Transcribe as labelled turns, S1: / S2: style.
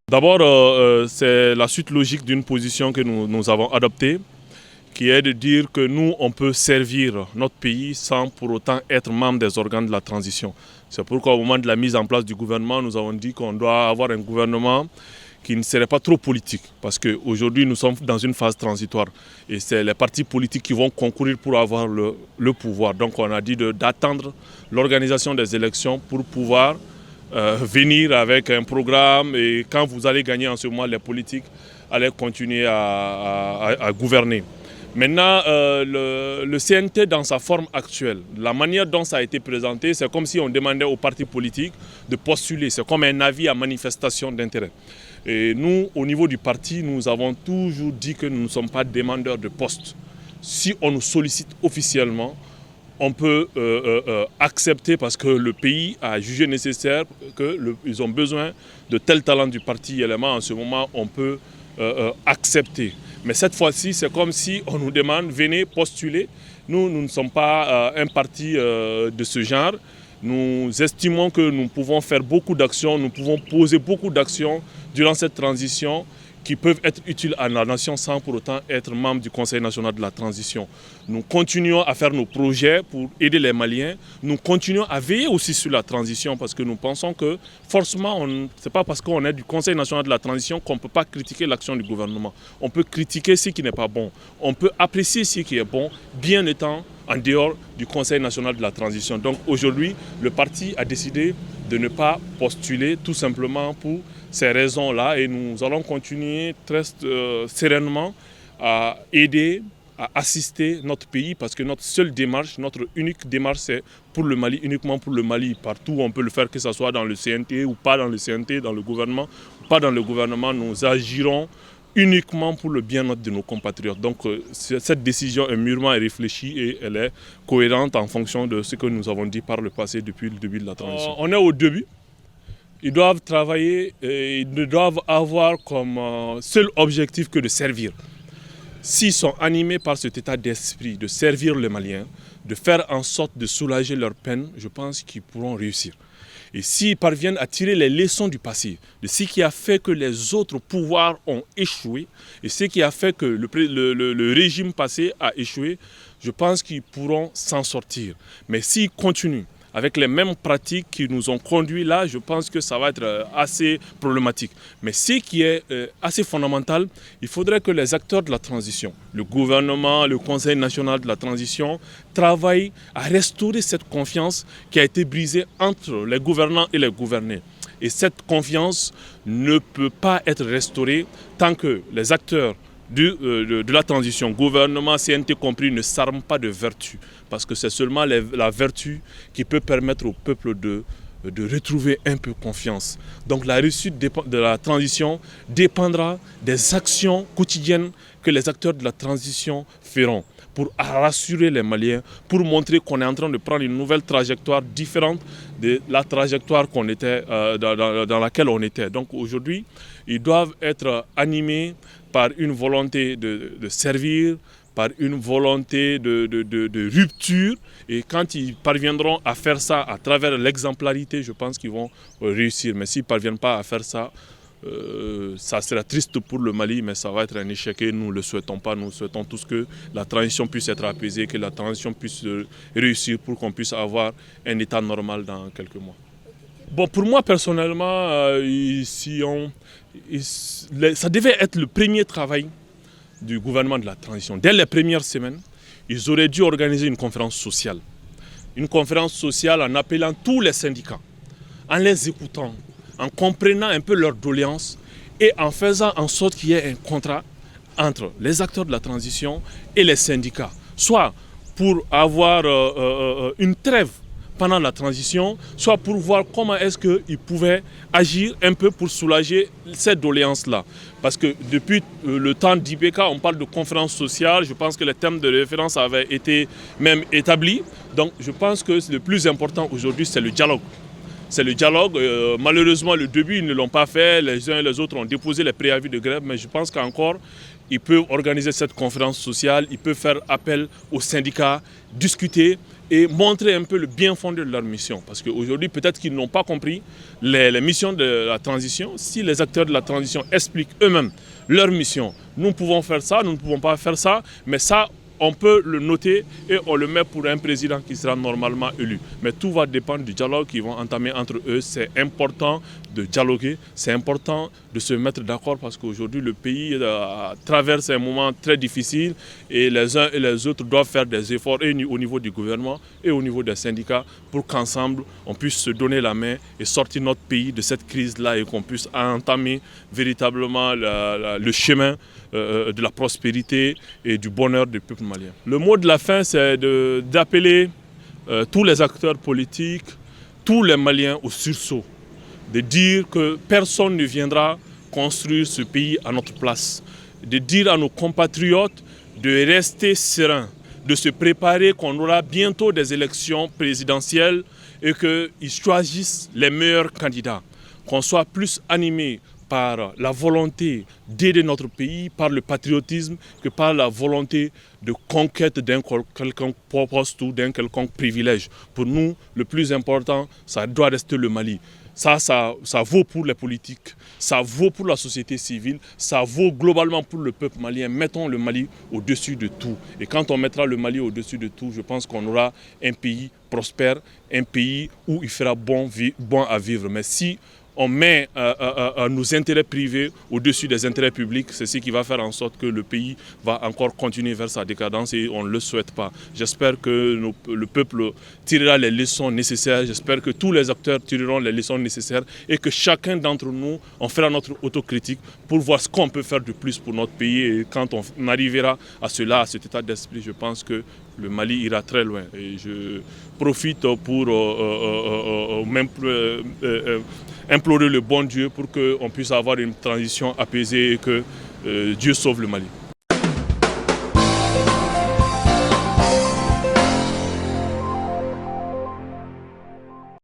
S1: D'abord, c'est la suite logique d'une position que nous avons adoptée, qui est de dire que nous, on peut servir notre pays sans pour autant être membre des organes de la transition. C'est pourquoi au moment de la mise en place du gouvernement, nous avons dit qu'on doit avoir un gouvernement qui ne serait pas trop politique. Parce qu'aujourd'hui, nous sommes dans une phase transitoire. Et c'est les partis politiques qui vont concourir pour avoir le pouvoir. Donc on a dit d'attendre l'organisation des élections pour pouvoir venir avec un programme. Et quand vous allez gagner en ce moment, les politiques allaient continuer à gouverner. Maintenant, le CNT dans sa forme actuelle, la manière dont ça a été présenté, c'est comme si on demandait aux partis politiques de postuler. C'est comme un avis à manifestation d'intérêt. Et nous, au niveau du parti, nous avons toujours dit que nous ne sommes pas demandeurs de postes. Si on nous sollicite officiellement, on peut accepter parce que le pays a jugé nécessaire qu'ils ont besoin de tel talent du parti élément. En ce moment, on peut accepter. Mais cette fois-ci, c'est comme si on nous demande, venez postuler. Nous ne sommes pas un parti de ce genre. Nous estimons que nous pouvons faire beaucoup d'actions, nous pouvons poser beaucoup d'actions durant cette transition qui peuvent être utiles à la nation sans pour autant être membre du Conseil national de la transition. Nous continuons à faire nos projets pour aider les Maliens. Nous continuons à veiller aussi sur la transition parce que nous pensons que forcément, ce n'est pas parce qu'on est du Conseil national de la transition qu'on ne peut pas critiquer l'action du gouvernement. On peut critiquer ce qui n'est pas bon. On peut apprécier ce qui est bon, bien étant en dehors du Conseil national de la transition. Donc aujourd'hui, le parti a décidé de ne pas postuler tout simplement pour ces raisons-là et nous allons continuer très sereinement à aider, à assister notre pays parce que notre seule démarche, notre unique démarche, c'est pour le Mali, uniquement pour le Mali. Partout où on peut le faire, que ce soit dans le CNT ou pas dans le CNT, dans le gouvernement ou pas dans le gouvernement, nous agirons uniquement pour le bien-être de nos compatriotes. Donc cette décision est mûrement réfléchie et elle est cohérente en fonction de ce que nous avons dit par le passé depuis le début de la transition. On est au début. Ils doivent travailler et ils ne doivent avoir comme seul objectif que de servir. S'ils sont animés par cet état d'esprit de servir les Maliens, de faire en sorte de soulager leur peine, je pense qu'ils pourront réussir. Et s'ils parviennent à tirer les leçons du passé, de ce qui a fait que les autres pouvoirs ont échoué, et ce qui a fait que le régime passé a échoué, je pense qu'ils pourront s'en sortir. Mais s'ils continuent avec les mêmes pratiques qui nous ont conduits là, je pense que ça va être assez problématique. Mais ce qui est assez fondamental, il faudrait que les acteurs de la transition, le gouvernement, le Conseil national de la transition, travaillent à restaurer cette confiance qui a été brisée entre les gouvernants et les gouvernés. Et cette confiance ne peut pas être restaurée tant que les acteurs de la transition, gouvernement, CNT compris, ne s'arment pas de vertu. Parce que c'est seulement la vertu qui peut permettre au peuple de retrouver un peu confiance. Donc la réussite de la transition dépendra des actions quotidiennes que les acteurs de la transition feront pour rassurer les Maliens, pour montrer qu'on est en train de prendre une nouvelle trajectoire différente de la trajectoire dans laquelle on était. Donc aujourd'hui, ils doivent être animés par une volonté de servir, par une volonté de rupture. Et quand ils parviendront à faire ça à travers l'exemplarité, je pense qu'ils vont réussir. Mais s'ils ne parviennent pas à faire ça, ça sera triste pour le Mali, mais ça va être un échec et nous ne le souhaitons pas. Nous souhaitons tous que la transition puisse être apaisée, que la transition puisse réussir pour qu'on puisse avoir un état normal dans quelques mois. Bon, pour moi personnellement, ça devait être le premier travail du gouvernement de la transition. Dès les premières semaines, ils auraient dû organiser une conférence sociale. Une conférence sociale en appelant tous les syndicats, en les écoutant, en comprenant un peu leurs doléances et en faisant en sorte qu'il y ait un contrat entre les acteurs de la transition et les syndicats. Soit pour avoir une trêve pendant la transition, soit pour voir comment est-ce qu'ils pouvaient agir un peu pour soulager ces doléances-là. Parce que depuis le temps d'IBK, on parle de conférence sociale, je pense que les thèmes de référence avaient été même établis. Donc je pense que le plus important aujourd'hui, c'est le dialogue. C'est le dialogue. Malheureusement, le début, ils ne l'ont pas fait. Les uns et les autres ont déposé les préavis de grève, mais je pense qu'encore, ils peuvent organiser cette conférence sociale, ils peuvent faire appel aux syndicats, discuter et montrer un peu le bien fondé de leur mission. Parce qu'aujourd'hui, peut-être qu'ils n'ont pas compris les missions de la transition. Si les acteurs de la transition expliquent eux-mêmes leur mission, nous pouvons faire ça, nous ne pouvons pas faire ça, mais ça, on peut le noter et on le met pour un président qui sera normalement élu. Mais tout va dépendre du dialogue qu'ils vont entamer entre eux. C'est important de dialoguer, c'est important de se mettre d'accord parce qu'aujourd'hui le pays traverse un moment très difficile et les uns et les autres doivent faire des efforts et au niveau du gouvernement et au niveau des syndicats pour qu'ensemble on puisse se donner la main et sortir notre pays de cette crise-là et qu'on puisse entamer véritablement le chemin de la prospérité et du bonheur du peuple malien. Le mot de la fin, c'est d'appeler tous les acteurs politiques, tous les Maliens au sursaut, de dire que personne ne viendra construire ce pays à notre place, de dire à nos compatriotes de rester sereins, de se préparer qu'on aura bientôt des élections présidentielles et qu'ils choisissent les meilleurs candidats, qu'on soit plus animés par la volonté d'aider notre pays, par le patriotisme, que par la volonté de conquête d'un quelconque poste ou d'un quelconque privilège. Pour nous, le plus important, ça doit rester le Mali. Ça vaut pour les politiques, ça vaut pour la société civile, ça vaut globalement pour le peuple malien. Mettons le Mali au-dessus de tout. Et quand on mettra le Mali au-dessus de tout, je pense qu'on aura un pays prospère, un pays où il fera bon à vivre. Mais si on met nos intérêts privés au-dessus des intérêts publics, c'est ce qui va faire en sorte que le pays va encore continuer vers sa décadence et on ne le souhaite pas. J'espère que le peuple tirera les leçons nécessaires, j'espère que tous les acteurs tireront les leçons nécessaires et que chacun d'entre nous, on fera notre autocritique pour voir ce qu'on peut faire de plus pour notre pays et quand on arrivera à cela, à cet état d'esprit, je pense que le Mali ira très loin. Et je profite pour implorer le bon Dieu pour qu'on puisse avoir une transition apaisée et que Dieu sauve le Mali.